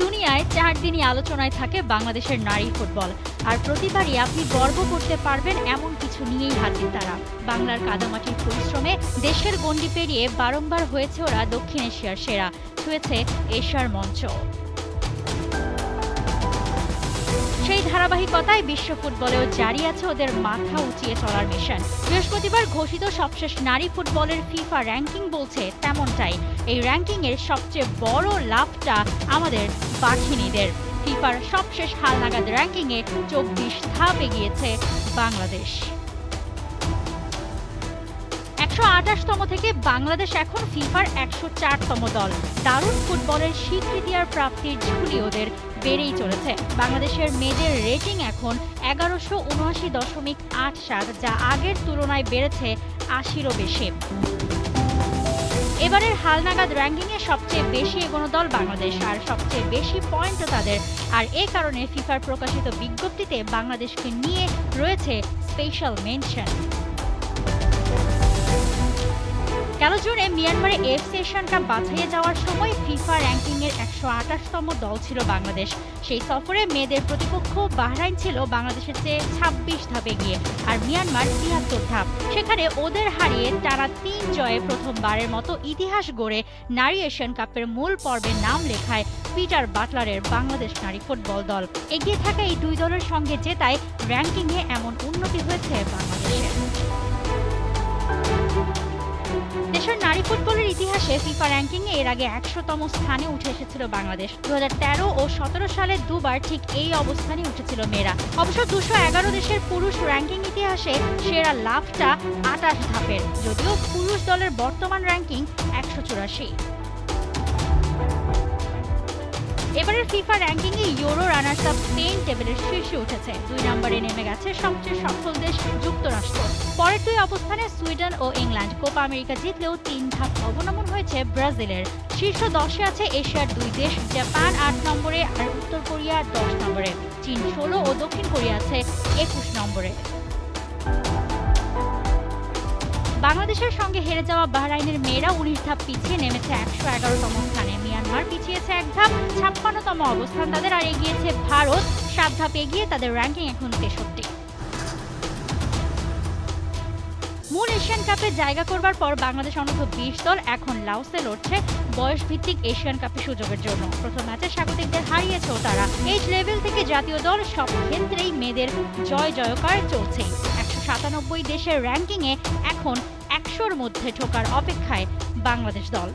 দুনিয়ায় 4 দিনই আলোচনায় থাকে বাংলাদেশের নারী ফুটবল। আর প্রতিবারই আপনি গর্ব করতে পারবেন এমন কিছু নিয়েই হাজির তারা। বাংলার কাদামাটির পরিশ্রমে দেশের গণ্ডি পেরিয়ে বারংবার হয়েছে ওরা দক্ষিণ এশিয়ার সেরা, ছুঁয়েছে এশিয়ার মঞ্চ। সেই ধারাবাহিকতায় বিশ্ব ফুটবলেও জারি আছে ওদের মাথা উঁচিয়ে চলার মিশন। বৃহস্পতিবার ঘোষিত সবশেষ নারী ফুটবলের ফিফা র্যাঙ্কিং বলছে তেমনটাই। এই র্যাঙ্কিংয়ের সবচেয়ে বড় লাভটা আমাদের বাঘিনীদের। ফিফার সবশেষ হালনাগাদ র্যাঙ্কিংয়ে 24 ধাপ এগিয়েছে বাংলাদেশ। 128তম থেকে বাংলাদেশ এখন ফিফার 104তম দল। দারুণ ফুটবলের স্বীকৃতি আর প্রাপ্তির ঝুলি ওদের বেড়েই চলেছে। বাংলাদেশের মেয়েদের রেটিং এখন 1179.87, যা আগের তুলনায় বেড়েছে 80-ও বেশি। এবারের হালনাগাদ র্যাঙ্কিংয়ে সবচেয়ে বেশি এগোনো দল বাংলাদেশ, আর সবচেয়ে বেশি পয়েন্টও তাদের। আর এ কারণে ফিফার প্রকাশিত বিজ্ঞপ্তিতে বাংলাদেশকে নিয়ে রয়েছে স্পেশাল মেনশন। গেল জুনে মিয়ানমারে এএফসি এশিয়ান কাপ বাছাইয়ে যাওয়ার সময় ফিফা র্যাঙ্কিংয়ের 128তম দল ছিল বাংলাদেশ। সেই সফরে মেয়েদের প্রতিপক্ষ বাহরাইন ছিল বাংলাদেশের চেয়ে 26 ধাপ এগিয়ে, আর মিয়ানমার 73 ধাপ। সেখানে ওদের হারিয়ে টানা 3 জয়ে প্রথমবারের মতো ইতিহাস গড়ে নারী এশিয়ান কাপের মূল পর্বে নাম লেখায় পিটার বাটলারের বাংলাদেশ নারী ফুটবল দল। এগিয়ে থাকা এই দুই দলের সঙ্গে জেতায় র্যাঙ্কিংয়ে এমন উন্নতি হয়েছে বাংলাদেশের। দেশের নারী ফুটবলের ইতিহাসে ফিফা র্যাঙ্কিংয়ে এর আগে 100তম স্থানে উঠে এসেছিল বাংলাদেশ। 2013 ও 2017 সালে দুবার ঠিক এই অবস্থানে উঠেছিল মেয়েরা। অবশ্য 211 দেশের পুরুষ র্যাঙ্কিং ইতিহাসে সেরা লাভটা 28 ধাপের, যদিও পুরুষ দলের বর্তমান র্যাঙ্কিং 184। এবারের ফিফা র্যাঙ্কিংয়ে ইউরো রানার্স আপ স্পেন টেবিলের শীর্ষে উঠেছে। 2 নম্বরে নেমে গেছে সবচেয়ে সফল দেশ যুক্তরাষ্ট্র। পরের 2 অবস্থানে সুইডেন ও ইংল্যান্ড। কোপা আমেরিকা জিতলেও 3 ধাপ অবনমন হয়েছে ব্রাজিলের। শীর্ষ 10-এ আছে এশিয়ার 2 দেশ, জাপান 8 নম্বরে আর উত্তর কোরিয়া 10 নম্বরে। চীন 16 ও দক্ষিণ কোরিয়া আছে 21 নম্বরে। বাংলাদেশের সঙ্গে হেরে যাওয়া বাহরাইনের মেয়েরা 19 ধাপ পিছিয়ে নেমেছে 111তম স্থানে। মিয়ানমার পিছিয়েছে 1 ধাপ, 56তম অবস্থান তাদের। আর এগিয়েছে ভারত 7 ধাপ এগিয়ে, তাদের র্যাঙ্কিং এখন 63। মূল এশিয়ান কাপে জায়গা করবার পর বাংলাদেশ অনূর্ধ্ব 20 দল এখন লাওসে লড়ছে বয়সভিত্তিক এশিয়ান কাপের সুযোগের জন্য। প্রথম ম্যাচে স্বাগতিকদের হারিয়েছেও তারা। এই লেভেল থেকে জাতীয় দল সব ক্ষেত্রেই মেয়েদের জয়কার চলছেই। 197 দেশের র্যাঙ্কিংয়ে এখন 100-র মধ্যে ঢোকার অপেক্ষায় বাংলাদেশ দল।